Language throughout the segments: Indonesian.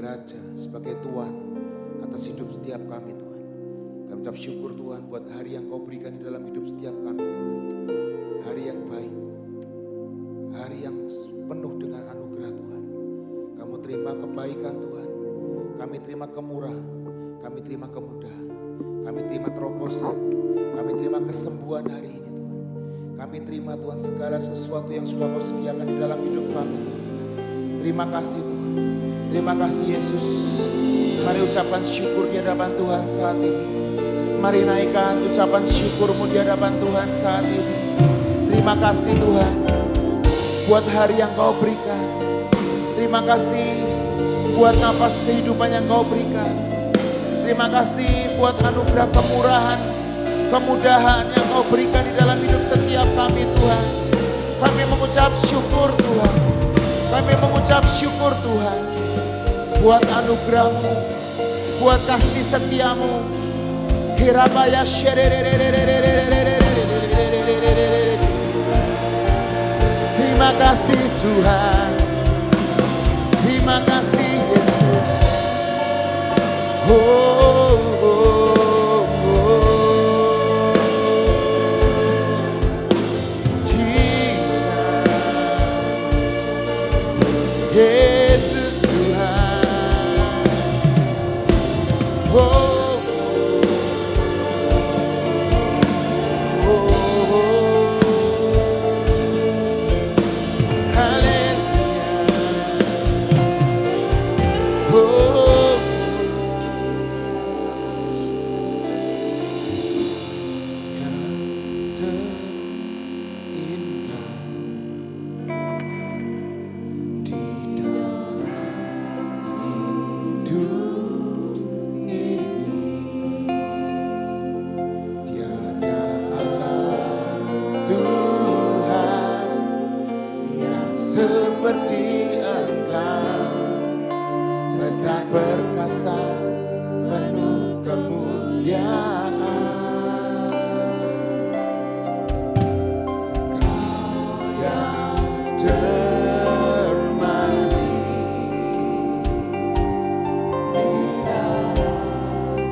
Raja, sebagai Tuhan atas hidup setiap kami Tuhan. Kami ucap syukur Tuhan buat hari yang Kau berikan di dalam hidup setiap kami Tuhan. Hari yang baik, hari yang penuh dengan anugerah Tuhan. Kamu terima kebaikan Tuhan, kami terima kemurahan, kami terima kemudahan, kami terima terobosan, kami terima kesembuhan hari ini Tuhan. Kami terima Tuhan segala sesuatu yang sudah Kau sediakan di dalam hidup kami. Terima kasih Tuhan, terima kasih Yesus. Mari ucapkan syukur di hadapan Tuhan saat ini. Mari naikkan ucapan syukurmu di hadapan Tuhan saat ini. Terima kasih Tuhan buat hari yang Kau berikan. Terima kasih buat nafas kehidupan yang Kau berikan. Terima kasih buat anugerah kemurahan, kemudahan yang Kau berikan di dalam hidup setiap kami Tuhan. Kami mengucap syukur Tuhan. Kami mengucap syukur Tuhan buat anugerah-Mu, buat kasih setia-Mu. Hirabaya terima kasih Tuhan. Terima kasih Yesus. Oh, oh, oh. Jesus. Yesus Tuhan. Oh. Seperti Engkau, besar perkasa, penuh kemuliaan. Kau yang termandi di dalam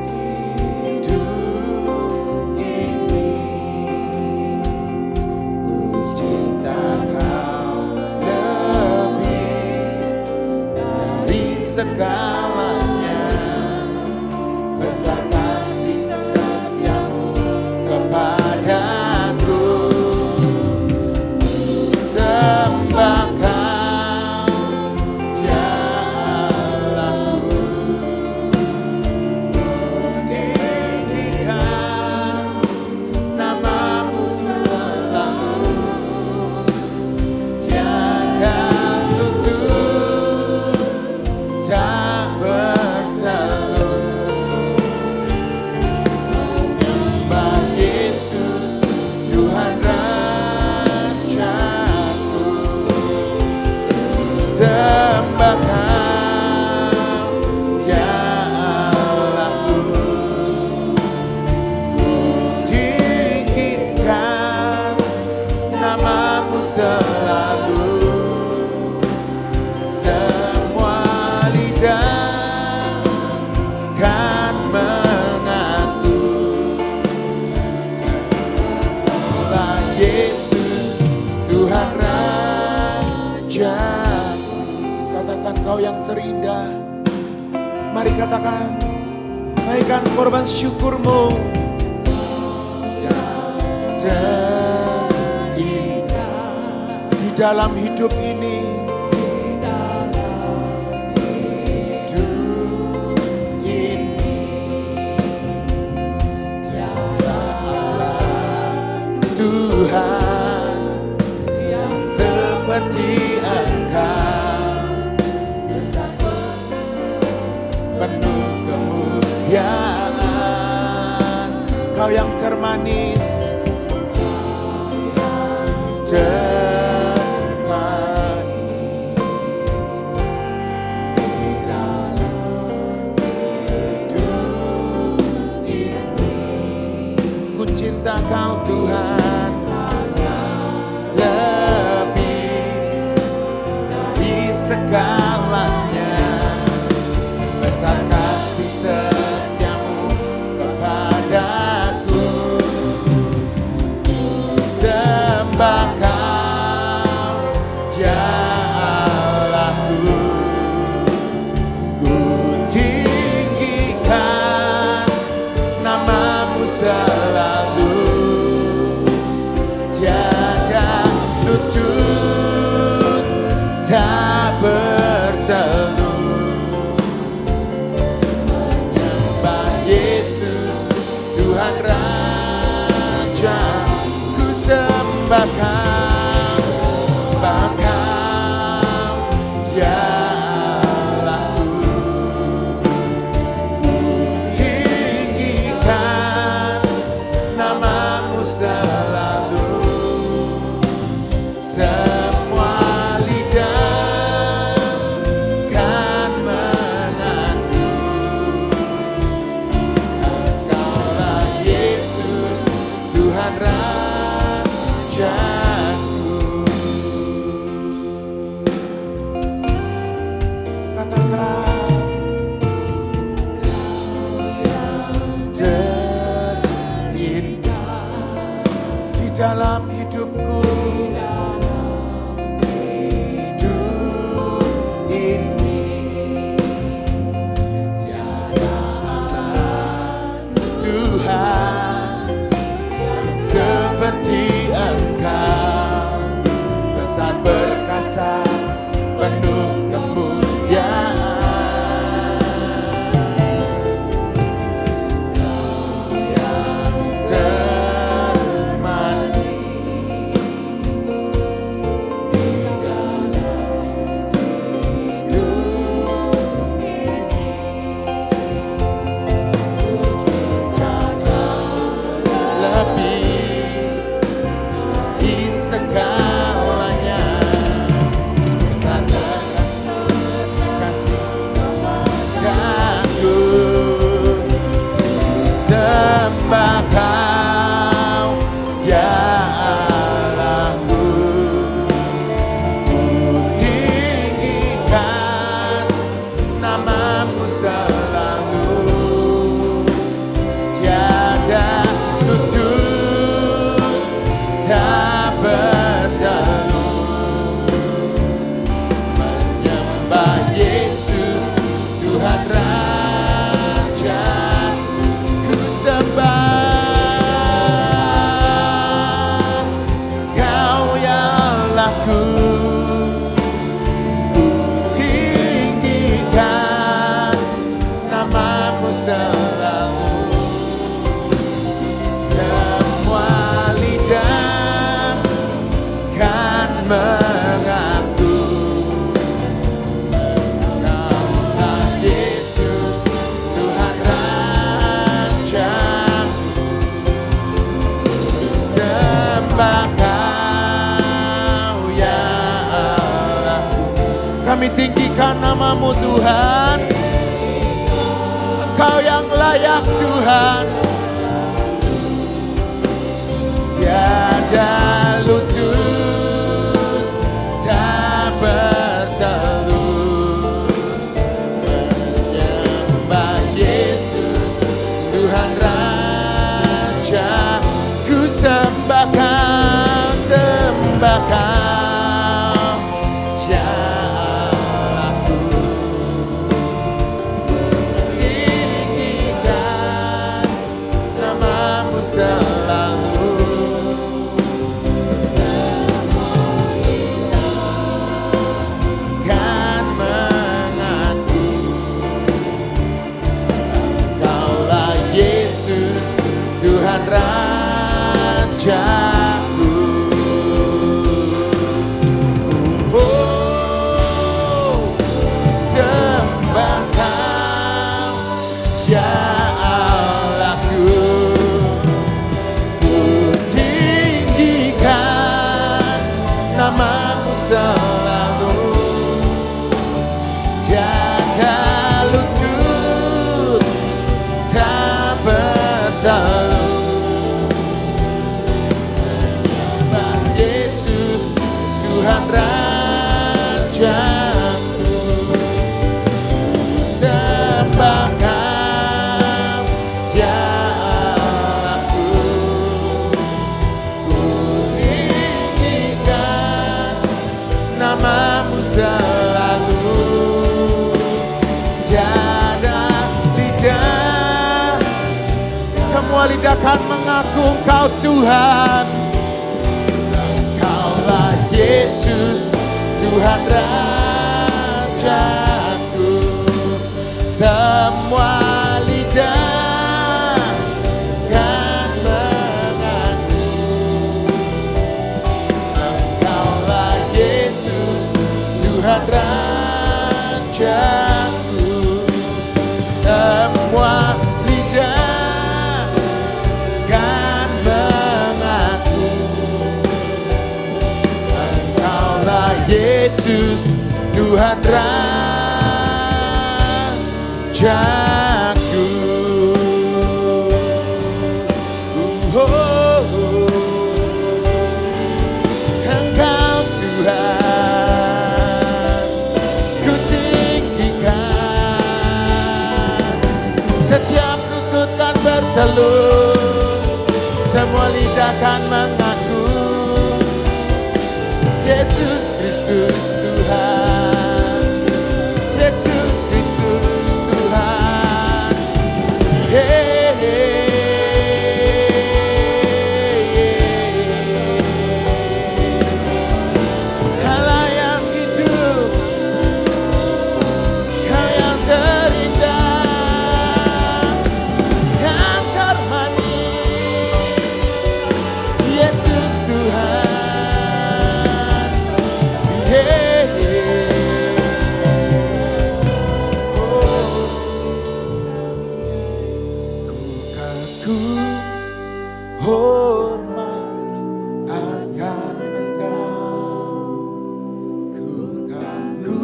hidup ini. Ku cinta segalanya, besar kasih setiamu kepadaku. Sembah Kau ya Allahku, tinggikan nama-Mu selalu, tiada tak bertelur. Menyembah Yesus Tuhan Rajaku. Sembah Kau ya Allahku, ku tinggikan nama-Mu selalu. Kan mengaku bahwa Yesus Tuhan Raja. Katakan Kau yang terindah. Mari katakan, naikkan korban syukurmu. Yang terindah di dalam hidup ini. Tuhan yang seperti Engkau, besar penuh kemuliaan. Kau yang termanis, termanis di dalam hidup ini. Ku cinta Kau Tuhan lebih dari segalanya. besar kasih setiamu kepadaku. Sembah Kau ya Allahku, ku tinggikan namamu selalu, tiada lutut tak bertelut, menyembah Yesus Tuhan Raja. Ku sembah Kau, sembah Kau ya Allahku, ku tinggikan namamu selalu, semua lidah kan mengaku Engkaulah Yesus Tuhan Rajaku. Katakan terindah di dalam hidupku, hidup ini tiada Allah Tuhan seperti Engkau, besar perkasa penuh kemuliaan. Kau yang termandi di dalam hidup ini, jaga lebih dari segalanya, besar kasih padaku. Sembah Kau ya Allahku, ku tinggikan namamu selalu, tiada lutut tak bertelut, menyembah Yesus Tuhan Raja. Ku sembah Kau ya Allahku, ku tinggikan namamu selalu, semua lidah kan mengaku Engkaulah Yesus Tuhan Raja. Sembah Kau ya Allahku, kami tinggikan namamu Tuhan, Engkau yang layak Tuhan, tiada lutut tak bertelut, menyembah Yesus Tuhan Raja. Ku sembah Kau, sembah Kau ya Allahku, tinggikan namamu selalu, kan mengaku Engkaulah Yesus Tuhan Rajaku. Sembah Kau ya Allahku, ku tinggikan namamu selalu, tiada lutut tak bertelut, menyembah Yesus Tuhan Rajaku. Semua lidah kan mengaku Engkau Tuhan. Engkaulah Yesus, Tuhan Rajaku. Semua lidah kan mengaku Engkaulah Yesus, Tuhan Rajaku. Semua lidah kan mengaku Engkaulah Yesus, Tuhan Rajaku. Engkau Tuhan, ku tinggikan. Setiap lutut kan bertelur, semua lidah kan mengaku Yesus Kristus Tuhan. Yesus Kristus Tuhan. Hey, hey. Allah yang hidup, Kau yang terindah, yang termanis, Yesus Tuhan. Hey, hey. Oh, ku hormat akan Engkau, ku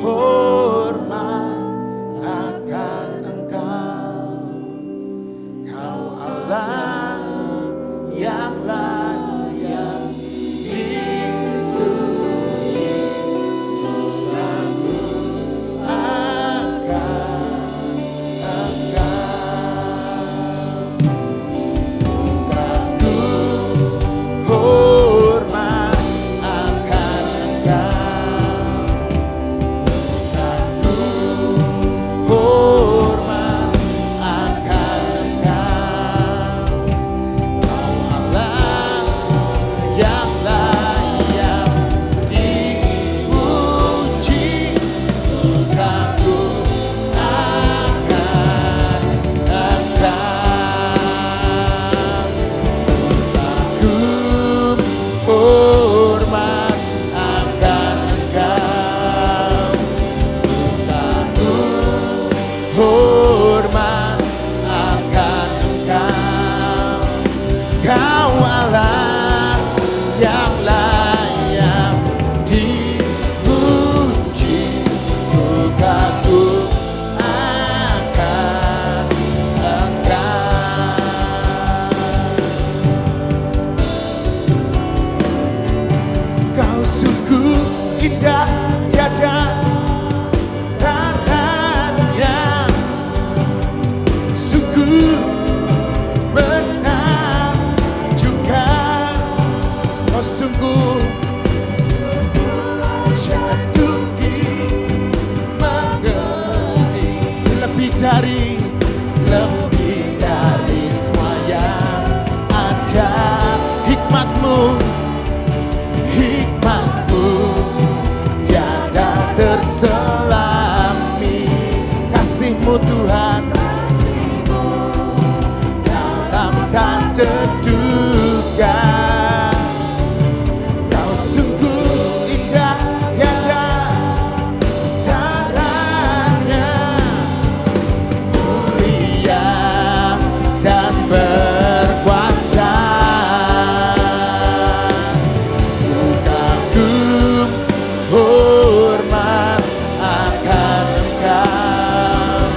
hormat akan Engkau. Kau Allah yang layak dipuji. Aku akan Engkau. Ku hormat akan Engkau. Ku hormat akan Engkau. Kau Allah yang layak dipuji. Aku akan Engkau. Ku hormat akan Engkau. Aku hormat akan Engkau. Kau Allah yang layak dipuji. Aku akan Engkau. Kau sungguh indah, tiada tandanya. Sungguh menakjubkan. Kau sungguh jatuh dimengerti. Lebih dari semua yang ada. Hikmatmu tiada terselami. Kasih-Mu Tuhan dalam tak terduga. Kau sungguh indah, tiada taranya. Mulia dan berkuasa. Kagum hormat akan Engkau.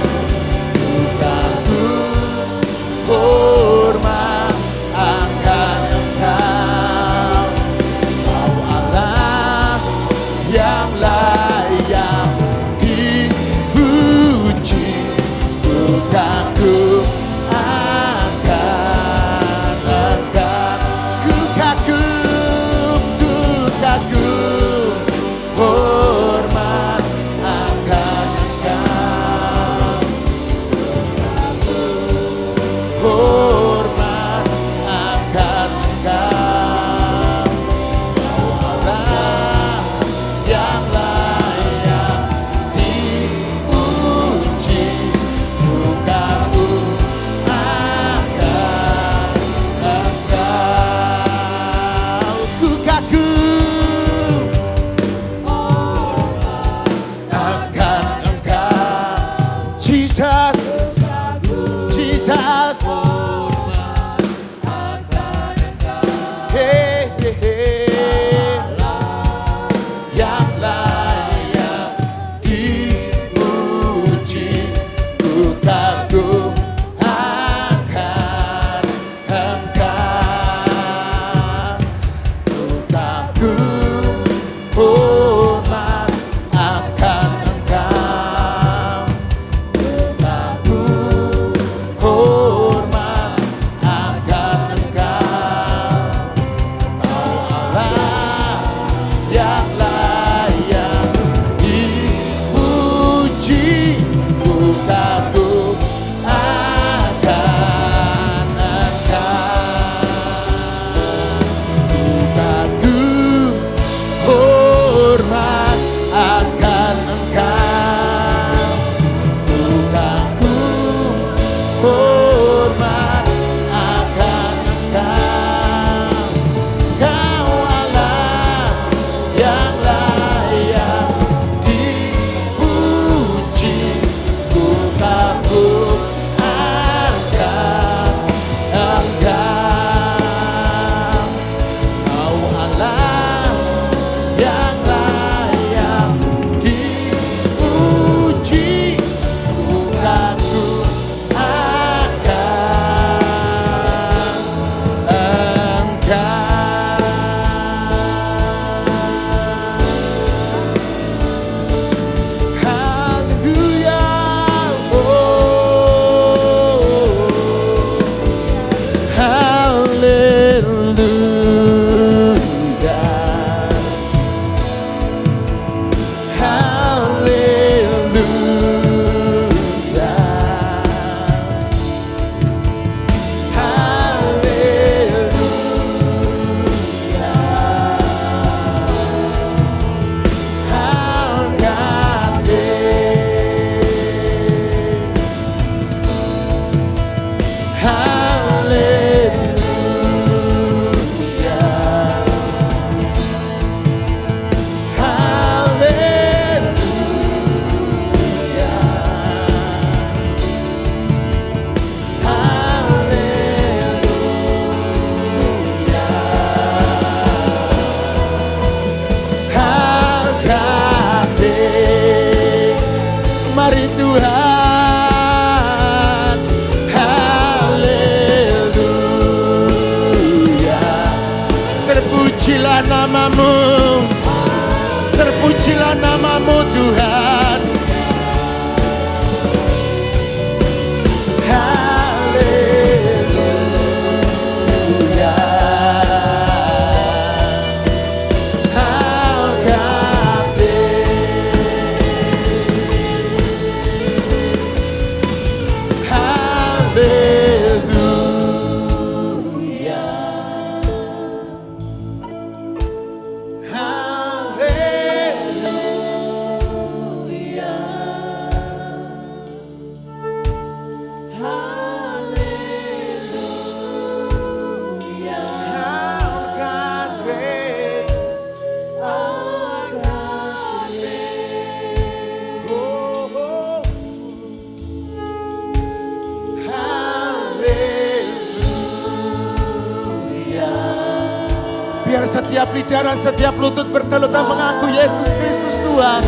mari Tuhan. Haleluya. Terpujilah namamu, terpujilah namamu Tuhan. Haleluya. Biar setiap lidah dan setiap lutut bertelut dan mengaku Yesus Kristus Tuhan.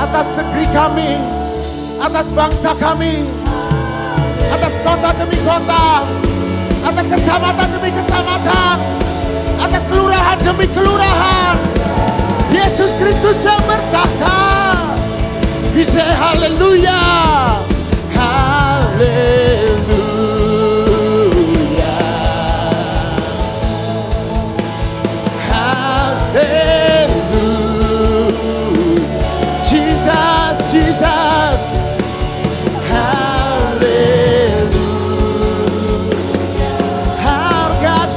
Atas negeri kami, atas bangsa kami, atas kota demi kota, atas kecamatan demi kecamatan, atas kelurahan demi kelurahan. Yesus Kristus yang bertahta. We say hallelujah, hallelujah. Jesus, hallelujah, our God,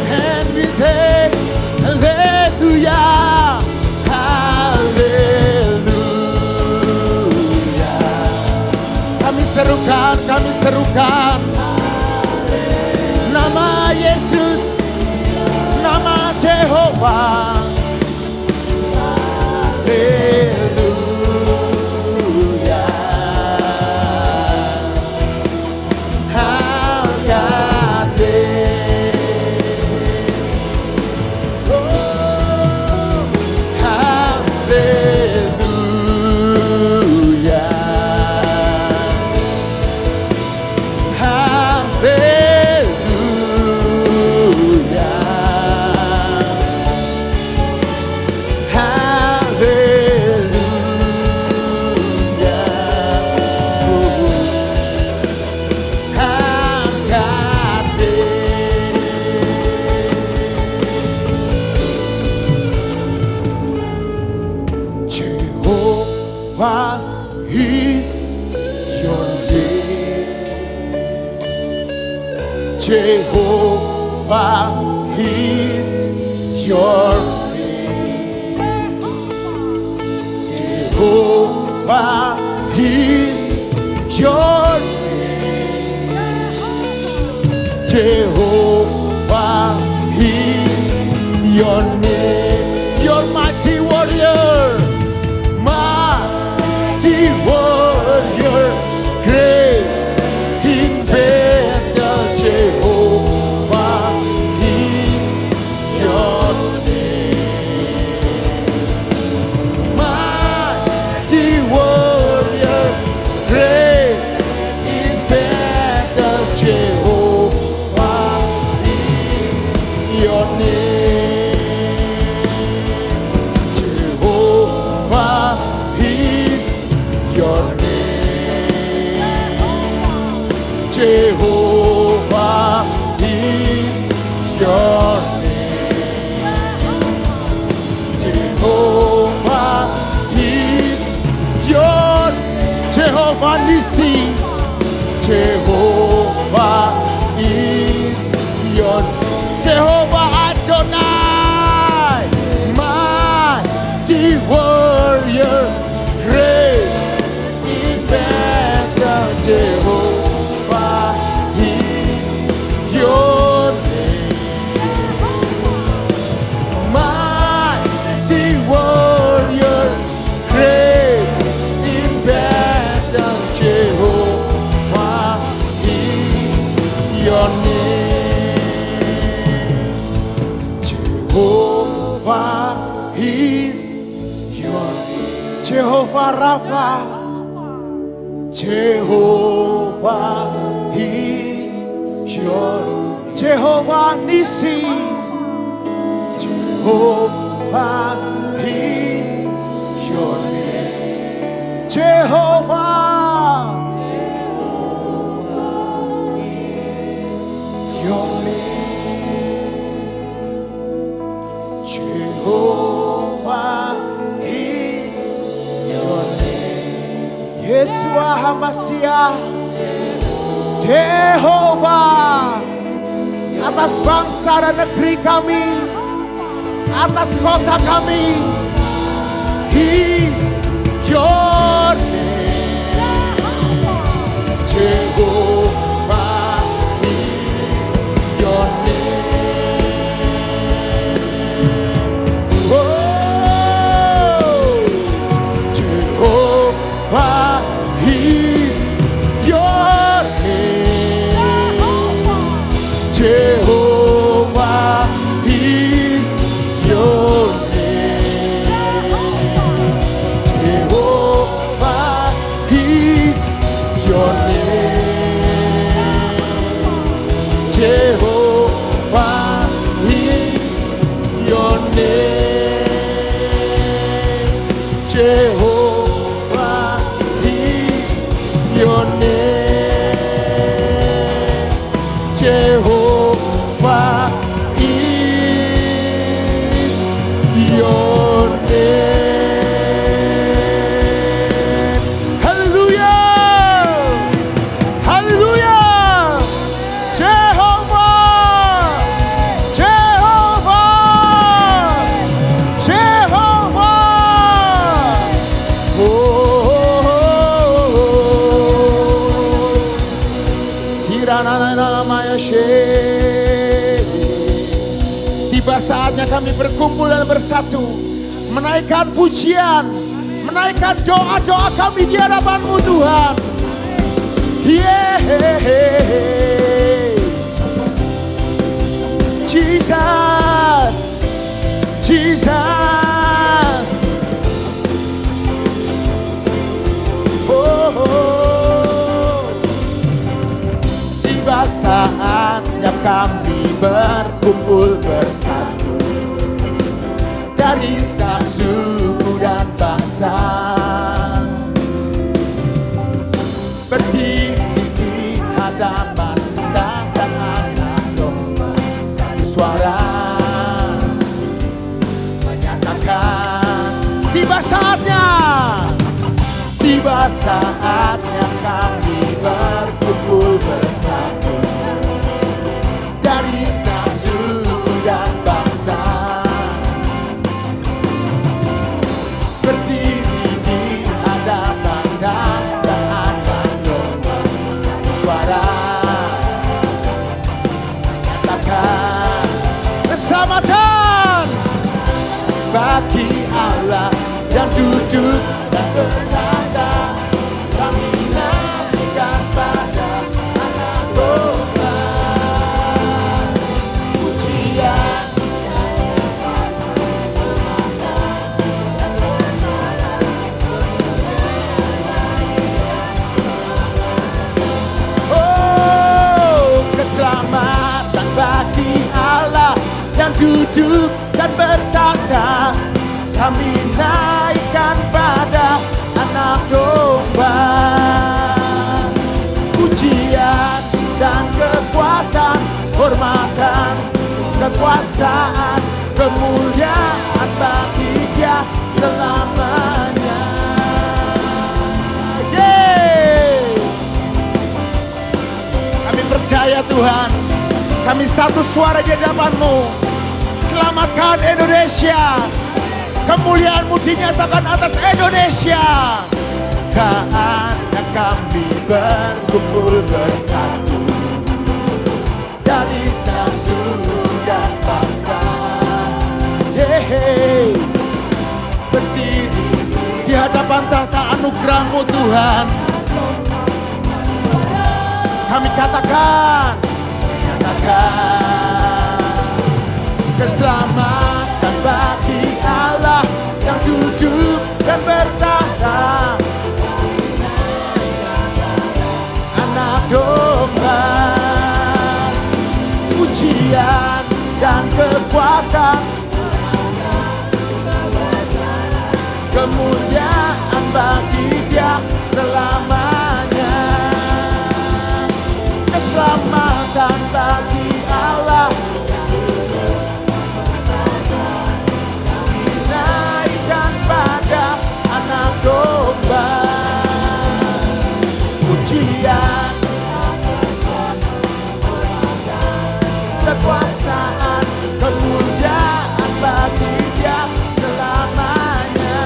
and we say hallelujah, hallelujah. Kami serukan nama Yesus, nama Jehovah. Haleluya. Hagate. Oh, haleluya. Jehovah is your name. Jehovah is your name. Jehovah is your name. Jehovah is your name. Your mighty warrior. Mighty warrior, great in battle, Jehovah is your name. Mighty warrior, great in battle, Jehovah is your name. Jehovah is your name. Jehovah is your name. Jehovah is your Jehovah Nissi. Jehovah is your Jehovah Adonai. Mighty warrior, great in battle, Jehovah is your name. Mighty warrior, great in battle, Jehovah is your name. Jehovah is your name. Jehovah Rapha. Jehovah is your name. Jehovah Nissi. Jehovah is your name. Jehovah. Your name. Jehovah is your name. Yeshua HaMashiach. Jehovah. Atas bangsa dan negeri kami, atas kota kami, is your name. Jehovah is your name. Oh, Jehovah is your name. Jehovah is your name. Jehovah is your name. Jehovah is your name. Jehovah is your name. Jehovah is your name. Hallelujah! Hallelujah! Jehovah! Jehovah! Jehovah! Oh, Kiranana tiba saatnya kami berkumpul dan bersatu, menaikkan pujian, menaikkan doa-doa kami di hadapan-Mu Tuhan. Jesus, Jesus. Oh, tiba saatnya kami berkumpul bersatu dari setiap suku dan bangsa, berdiri di hadapan tahta Anak Domba, satu suara menyatakan tiba saatnya kami berkumpul bersatu dari setiap suku dan bangsa, berdiri di hadapan tahta Anak Domba, satu suara menyatakan keselamatan bagi Allah yang duduk dan bertata. Kami naikkan pada Anak Domba pujian. Oh, keselamatan bagi Allah yang duduk dan bertata. Kami naikkan pada Anak Domba pujian dan kekuatan, hormatan, kekuasaan, kemuliaan bagi Dia selamanya. Yeay. Kami percaya Tuhan, kami satu suara di hadapan-Mu. Selamatkan Indonesia. Kemuliaan-Mu dinyatakan atas Indonesia. Saatnya kami berkumpul bersatu dari setiap suku dan bangsa. Berdiri di hadapan tahta anugerah-Mu Tuhan. Kami katakan keselamatan kekuatan, kemuliaan bagi Dia selamanya. Keselamatan bagi Allah, dinaikkan pada Anak Domba. Pujian, kekuasaan, kemuliaan bagi Dia selamanya.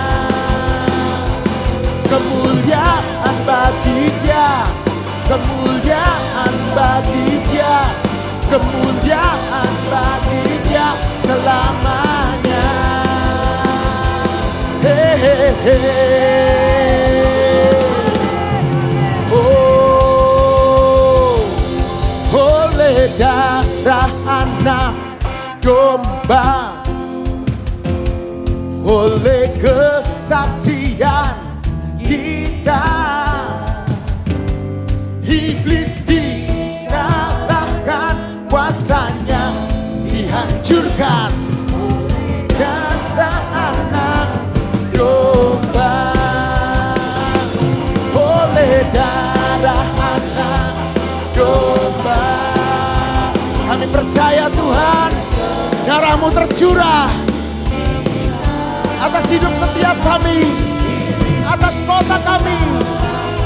Kemuliaan bagi Dia, kemuliaan bagi Dia, kemuliaan bagi Dia selamanya. Oh, oleh darah Anak Domba, oleh kesaksian kita, iblis dikalahkan, kuasanya dihancurkan. Darah Anak Domba, oleh darah Anak Domba. Kami percaya Tuhan, darah-Mu tercurah atas hidup setiap kami, atas kota kami,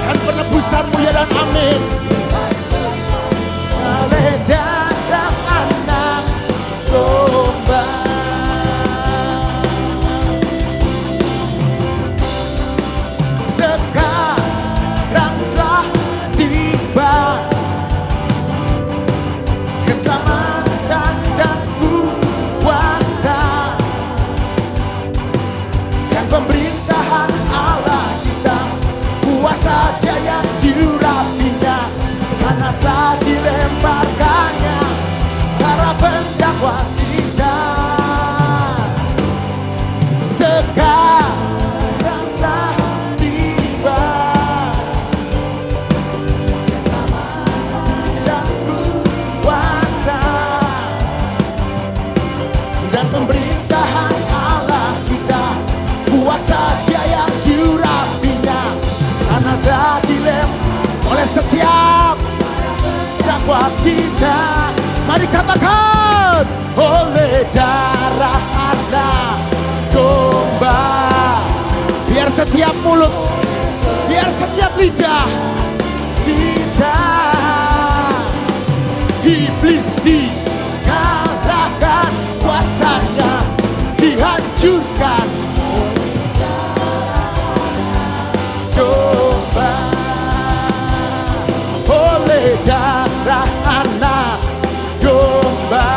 dan penebusan-Mu ya dan amin. Oleh darah Anak Domba, sekarang telah tiba keselamatan dan kuasa, dan pemerintahan Allah kita, kuasa Dia yang diurapinya, karena telah dilemparkannya para pendakwa kita. Sekarang telah tiba dan kuasa, dan pemerintahan Allah kita, kuasa Dia yang diurapinya, karena telah dilempar oleh setiap dakwa kita. Mari katakan, oleh darah Anak Domba. Biar setiap mulut, biar setiap lidah kita, iblis dikalahkan, kuasanya dihancurkan. Domba, oleh darah Anak Domba,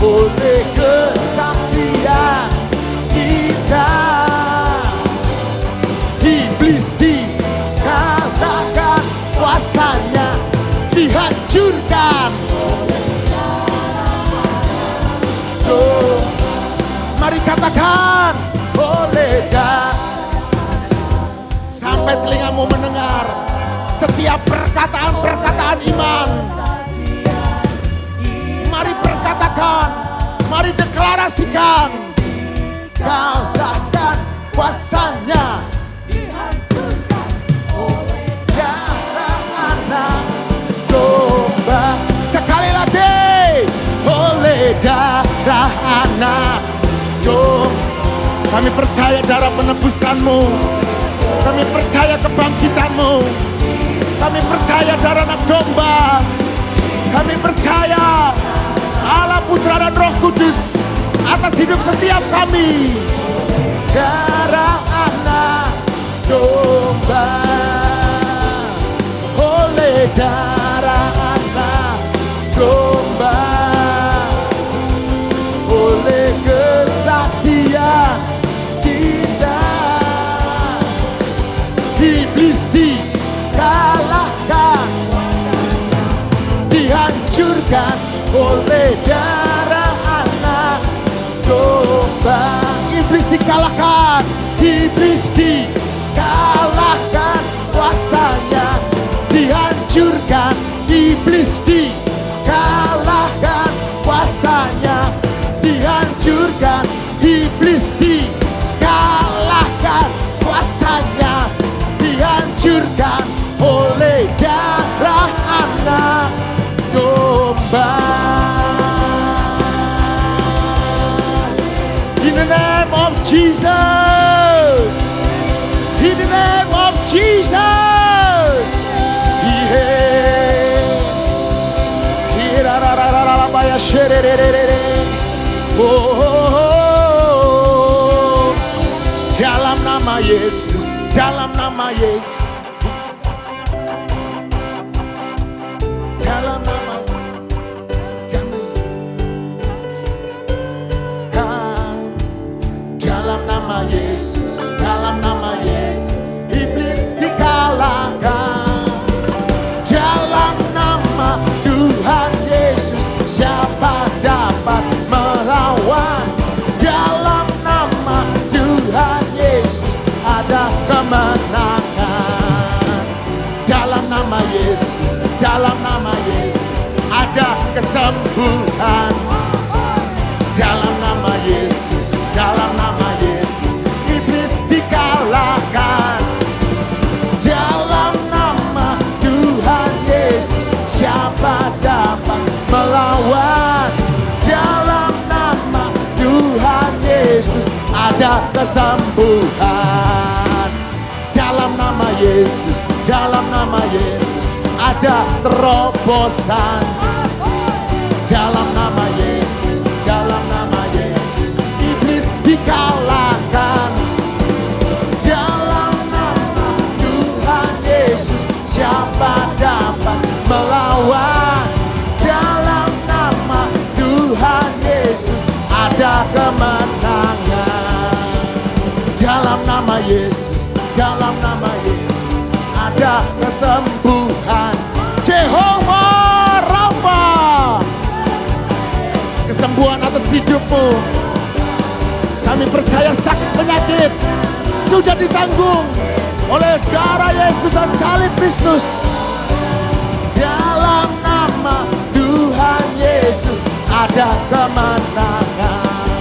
oleh kesaksian kita, iblis dikalahkan, kuasanya dihancurkan. Mari katakan, oleh darah. Sampai telingamu mendengar setiap perkataan-perkataan iman. Mari perkatakan, mari deklarasikan, kalahkan, kuasanya dihancurkan oleh darah Anak Domba. Sekali lagi, oleh darah Anak Domba. Kami percaya darah penebusan-Mu, kami percaya kebangkitan-Mu, kami percaya darah Anak Domba, kami percaya Allah Putra dan Roh Kudus atas hidup setiap kami. Darah Anak Domba, oleh darah Anak Domba, oleh kesaksian kita, iblis dikalahkan, dihancurkan oleh darah Anak Domba. Iblis dikalahkan, iblis dikalahkan, kuasanya dihancurkan. Iblis dikalahkan, kuasa kuasanya dihancurkan, iblis dikalahkan, kuasanya dihancurkan oleh darah anak domba. In the name of Jesus, in the name of Jesus, dalam nama Yesus, dalam nama Yesus, dalam nama dalam nama Yesus, dalam nama Yesus, iblis dikalahkan. Dalam nama Tuhan Yesus, siapa dapat melawan? Dalam nama Tuhan Yesus ada kemenangan. Dalam nama Yesus, dalam nama Yesus ada kesembuhan. Dalam nama Yesus, dalam nama Yesus, iblis dikalahkan. Dalam nama Tuhan Yesus, siapa dapat melawan? Dalam nama Tuhan Yesus ada kesembuhan. Dalam nama Yesus, dalam nama Yesus ada terobosan. Dalam nama Yesus, dalam nama Yesus, iblis dikalahkan. Dalam nama Tuhan Yesus, siapa dapat melawan? Dalam nama Tuhan Yesus ada kemenangan. Dalam nama Yesus, dalam nama Yesus ada kesembuhan. Jehovah Rafa, kesembuhan atas hidupmu. Kami percaya sakit penyakit sudah ditanggung oleh darah Yesus dan salib Kristus. Dalam nama Tuhan Yesus ada kemenangan.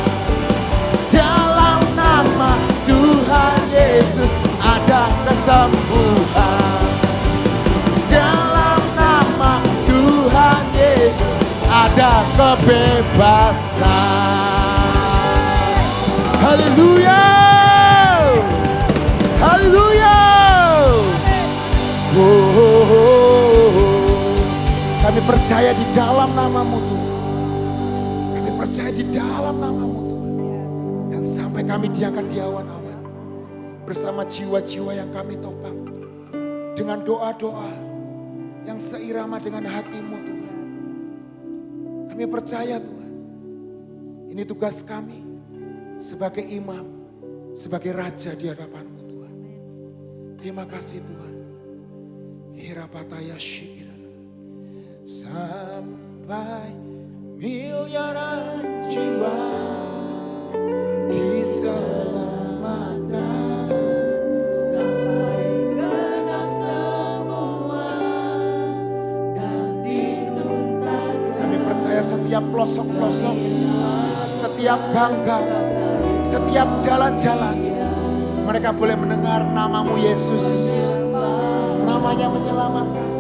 Dalam nama Tuhan Yesus ada kesembuhan. Dalam nama Tuhan Yesus ada kebebasan. Haleluya, haleluya. Kami percaya di dalam nama-Mu Tuhan. Kami percaya di dalam nama-Mu Tuhan. Dan sampai kami diangkat di awan-awan bersama jiwa-jiwa yang kami topang dengan doa-doa yang seirama dengan hati-Mu Tuhan. Kami percaya Tuhan, ini tugas kami sebagai imam, sebagai raja di hadapan-Mu Tuhan. Terima kasih Tuhan. Hirapataya shikira. Sampai miliaran jiwa diselamatkan. Sampai genap semua dan dituntaskan. Kami percaya setiap pelosok-pelosok, setiap gang-gang, setiap jalan-jalan, mereka boleh mendengar nama-Mu Yesus. Namanya menyelamatkan,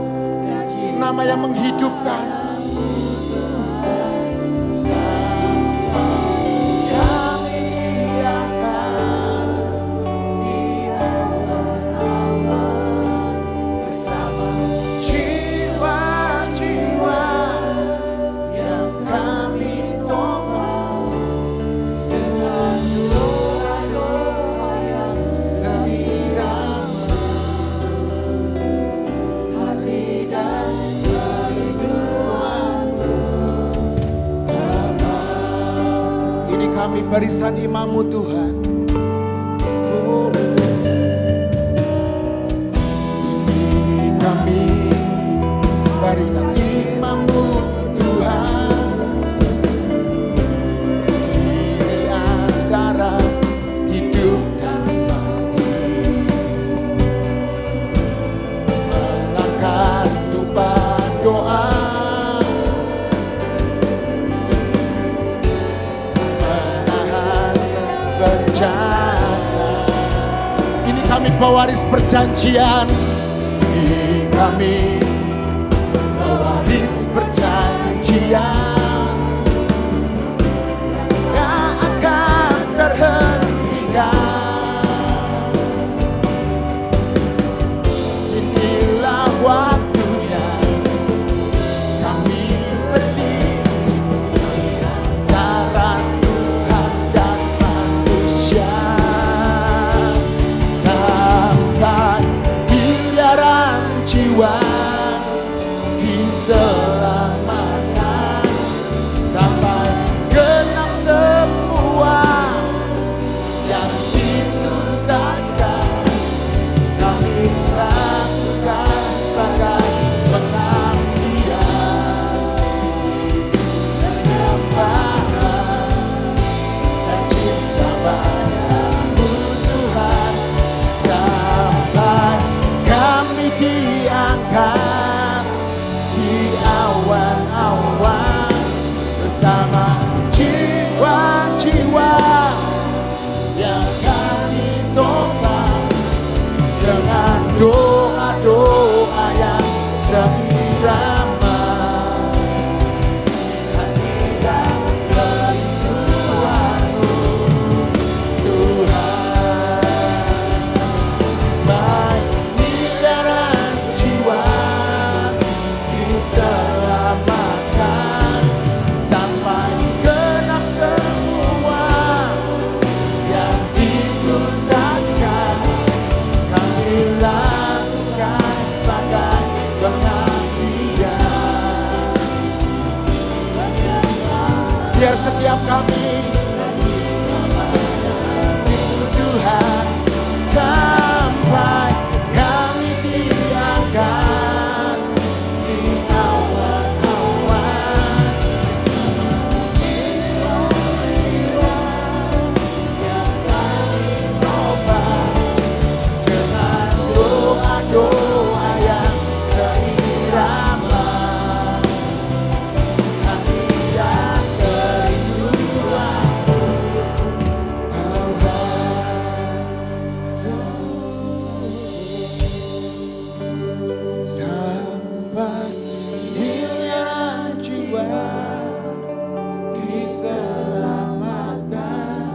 nama yang menghidupkan. Sampai kami akan di awan-awan bersama jiwa-jiwa yang kami topang dengan doa-doa yang seirama hati dan kerinduan-Mu Bapa. Ini kami barisan imam-Mu Tuhan. Ini kami barisan imam-Mu Tuhan. Berdiri antara hidup dan mati, mengangkat tumpah doa pewaris perjanjian, kami pewaris perjanjian, tak akan terhentikan. Inilah waktunya kami berdiri antara Tuhan dan manusia, sampai miliaran jiwa diselamatkan, sampai genap semua yang dituntaskan. Kami lakukan sebagai pengabdian, penyembahan dan cinta padamu Tuhan, sampai kami diangkat di awan-awan bersama jiwa-jiwa yang kami topang dengan doa-doa yang seirama. Hati dan kerinduanmu Tuhan, baik miliaran jiwa diselamatkan, sampai genap semua yang dituntaskan. Kami lakukan sebagai pengabdian, biar setiap kami itu Tuhan, sampai kami diangkat di awan-awan jiwa-jiwa yang kami topang dengan doa-doa yang seirama. Hati dan kerinduanmu Tuhan, sampai miliaran jiwa diselamatkan,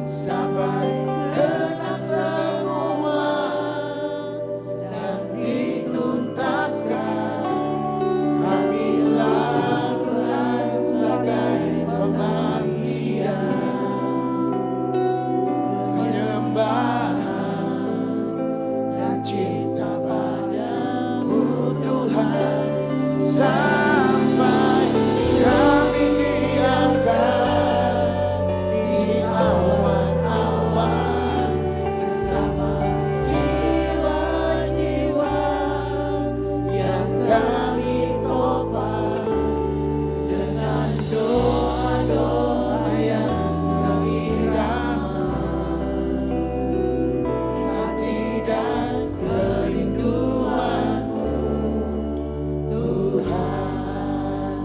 sampai genap semua yang dituntaskan. Kami lakukan sebagai pengabdian, penyembahan dan cinta padamu Tuhan, sampai kami diangkat di awan-awan bersama jiwa-jiwa yang kami topang dengan doa-doa yang seirama. Hati dan kerinduanmu Tuhan,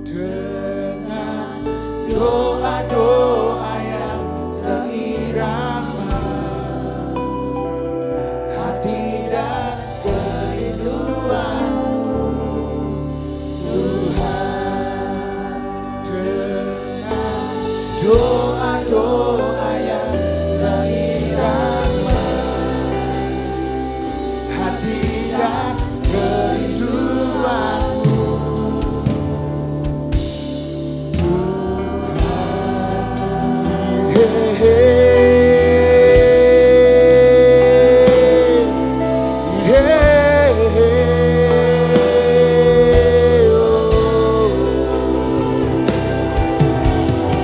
dengan doa-doa yang seirama. Hati dan kerinduanmu Tuhan, dengan doa-doa yang seirama. Hati dan kerinduanmu Tuhan. Hey, hey.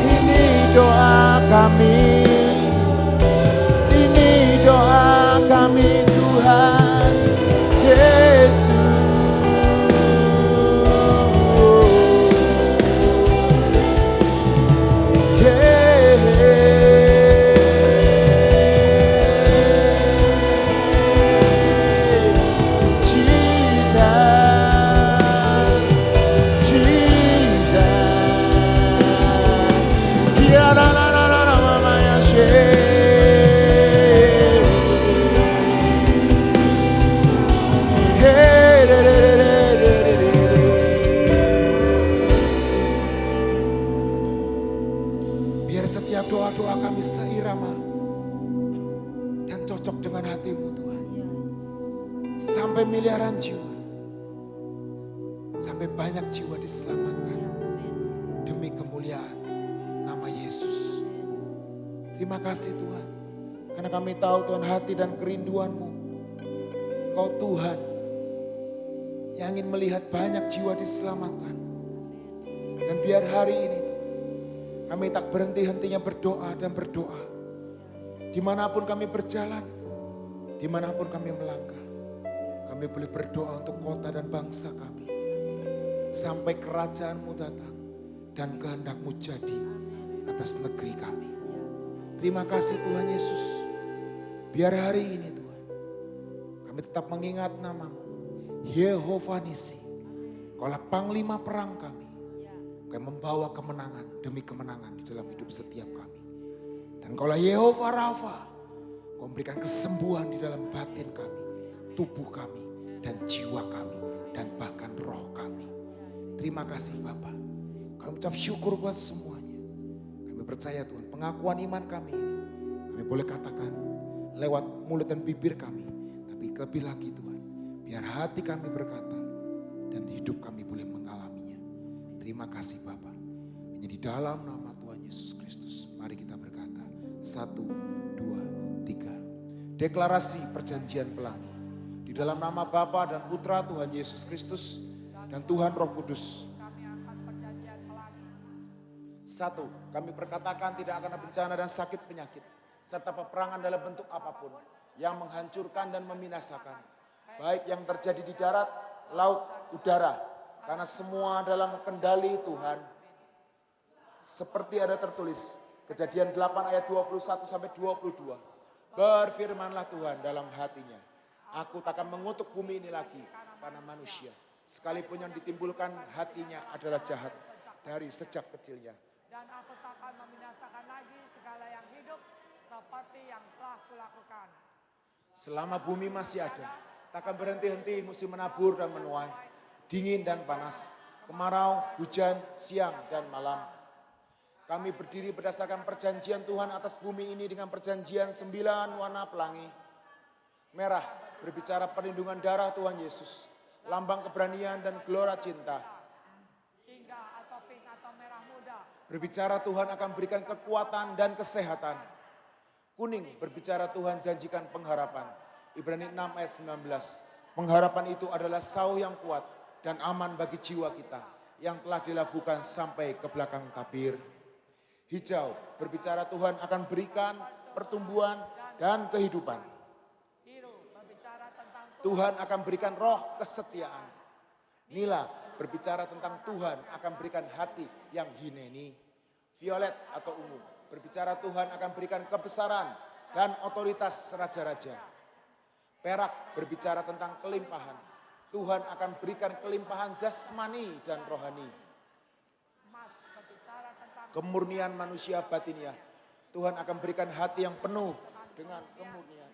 Ini doa kami, ini doa kami Tuhan Yesus. Biar setiap doa-doa kami seirama dan cocok dengan hati-Mu Tuhan. Sampai miliaran jiwa. Sampai banyak jiwa diselamatkan demi kemuliaan nama Yesus. Terima kasih Tuhan. Karena kami tahu Tuhan hati dan kerinduan-Mu. Engkau Tuhan yang ingin melihat banyak jiwa diselamatkan. Dan biar hari ini Tuhan, kami tak berhenti-hentinya berdoa dan berdoa. Dimanapun kami berjalan, dimanapun kami melangkah, kami boleh berdoa untuk kota dan bangsa kami. Sampai kerajaan-Mu datang dan kehendak-Mu jadi atas negeri kami. Terima kasih Tuhan Yesus. Biar hari ini Tuhan, kami tetap mengingat nama-Mu. Yehova Nisi, Kaulah panglima perang kami. Kau membawa kemenangan demi kemenangan di dalam hidup setiap kami. Dan Kaulah Yehova Rafa, Kau memberikan kesembuhan di dalam batin kami, tubuh kami, dan jiwa kami, dan bahkan roh kami. Terima kasih Bapa. Kami ucap syukur buat semuanya. Kami percaya Tuhan, pengakuan iman kami ini, kami boleh katakan lewat mulut dan bibir kami. Tapi lebih lagi Tuhan, biar hati kami berkata dan hidup kami boleh mengalaminya. Terima kasih Bapa. Hanya di dalam nama Tuhan Yesus Kristus, mari kita berkata 1, 2, 3. Deklarasi perjanjian pelangi. Di dalam nama Bapa dan Putra Tuhan Yesus Kristus dan Tuhan Roh Kudus. 1. Kami perkatakan tidak akan ada bencana dan sakit penyakit serta peperangan dalam bentuk apapun yang menghancurkan dan membinasakan, baik yang terjadi di darat, laut, udara, karena semua dalam kendali Tuhan. Seperti ada tertulis Kejadian 8 ayat 21 sampai 22. Berfirmanlah Tuhan dalam hatinya, aku takkan mengutuk bumi ini lagi karena manusia, sekalipun yang ditimbulkan hatinya adalah jahat dari sejak kecilnya. Dan aku takkan membinasakan lagi segala yang hidup seperti yang telah kulakukan. Selama bumi masih ada, takkan berhenti-henti musim menabur dan menuai, dingin dan panas, kemarau, hujan, siang dan malam. Kami berdiri berdasarkan perjanjian Tuhan atas bumi ini dengan perjanjian 9 warna pelangi. Merah berbicara perlindungan darah Tuhan Yesus, lambang keberanian dan gelora cinta. Jingga atau pink atau merah muda. Berbicara Tuhan akan berikan kekuatan dan kesehatan. Kuning berbicara Tuhan janjikan pengharapan. Ibrani 6 ayat 19. Pengharapan itu adalah sauh yang kuat dan aman bagi jiwa kita yang telah dilabuhkan sampai ke belakang tabir. Hijau berbicara Tuhan akan berikan pertumbuhan dan kehidupan. Biru berbicara tentang Tuhan akan berikan roh kesetiaan. Nila berbicara tentang Tuhan akan berikan hati yang hineni. Violet atau ungu berbicara Tuhan akan berikan kebesaran dan otoritas raja-raja. Perak berbicara tentang kelimpahan. Tuhan akan berikan kelimpahan jasmani dan rohani. emas berbicara tentang Kemurnian manusia batinnya. Tuhan akan berikan hati yang penuh dengan kemurnian.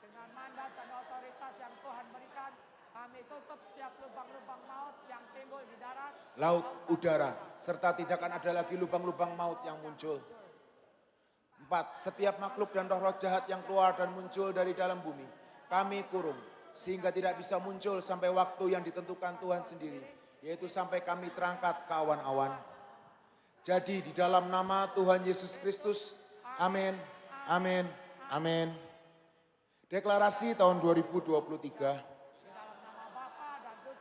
dengan mandat dan otoritas yang Tuhan berikan. Kami tutup setiap lubang-lubang maut yang timbul di darat, Laut, udara, serta tidak akan ada lagi lubang-lubang maut yang muncul. 4. Setiap makhluk dan roh-roh jahat yang keluar dan muncul dari dalam bumi, kami kurung, sehingga tidak bisa muncul sampai waktu yang ditentukan Tuhan sendiri, yaitu sampai kami terangkat ke awan-awan. Jadi di dalam nama Tuhan Yesus Kristus, amin, amin, amin. Deklarasi tahun 2023.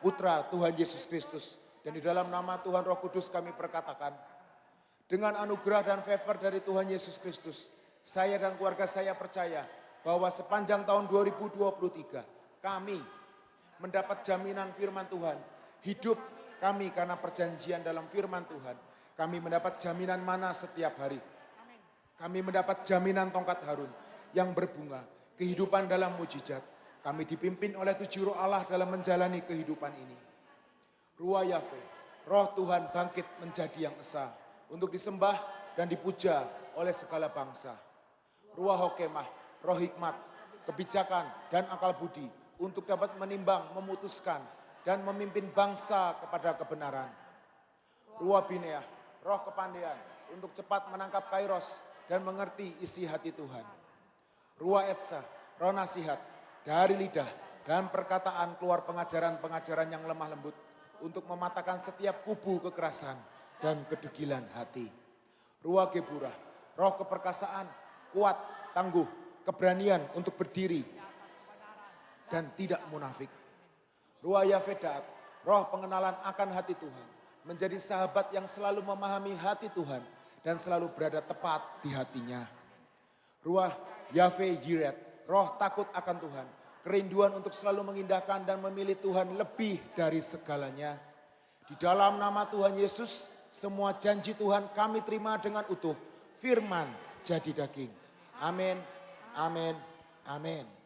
Putra Tuhan Yesus Kristus, dan di dalam nama Tuhan Roh Kudus kami perkatakan, dengan anugerah dan favor dari Tuhan Yesus Kristus, saya dan keluarga saya percaya bahwa sepanjang tahun 2023 kami mendapat jaminan firman Tuhan, hidup kami karena perjanjian dalam firman Tuhan, kami mendapat jaminan mana setiap hari. Kami mendapat jaminan tongkat Harun yang berbunga, kehidupan dalam mujizat. Kami dipimpin oleh 7 roh Allah dalam menjalani kehidupan ini. Ruah Yahweh, roh Tuhan bangkit menjadi yang esa untuk disembah dan dipuja oleh segala bangsa. Ruah Hokemah, roh hikmat, kebijakan dan akal budi untuk dapat menimbang, memutuskan dan memimpin bangsa kepada kebenaran. Ruah Bineah, roh kepandaian, untuk cepat menangkap kairos dan mengerti isi hati Tuhan. Ruah Etsa, roh nasihat, dari lidah dan perkataan keluar pengajaran-pengajaran yang lemah lembut untuk mematahkan setiap kubu kekerasan dan kedegilan hati. Ruah Geburah, roh keperkasaan, kuat, tangguh, keberanian untuk berdiri dan tidak munafik. Ruah Yafedat, roh pengenalan akan hati Tuhan, menjadi sahabat yang selalu memahami hati Tuhan dan selalu berada tepat di hatinya. Ruah Yahweh Yiret, roh takut akan Tuhan, kerinduan untuk selalu mengindahkan dan memilih Tuhan lebih dari segalanya. Di dalam nama Tuhan Yesus, semua janji Tuhan kami terima dengan utuh. Firman jadi daging. Amin, amin, amin.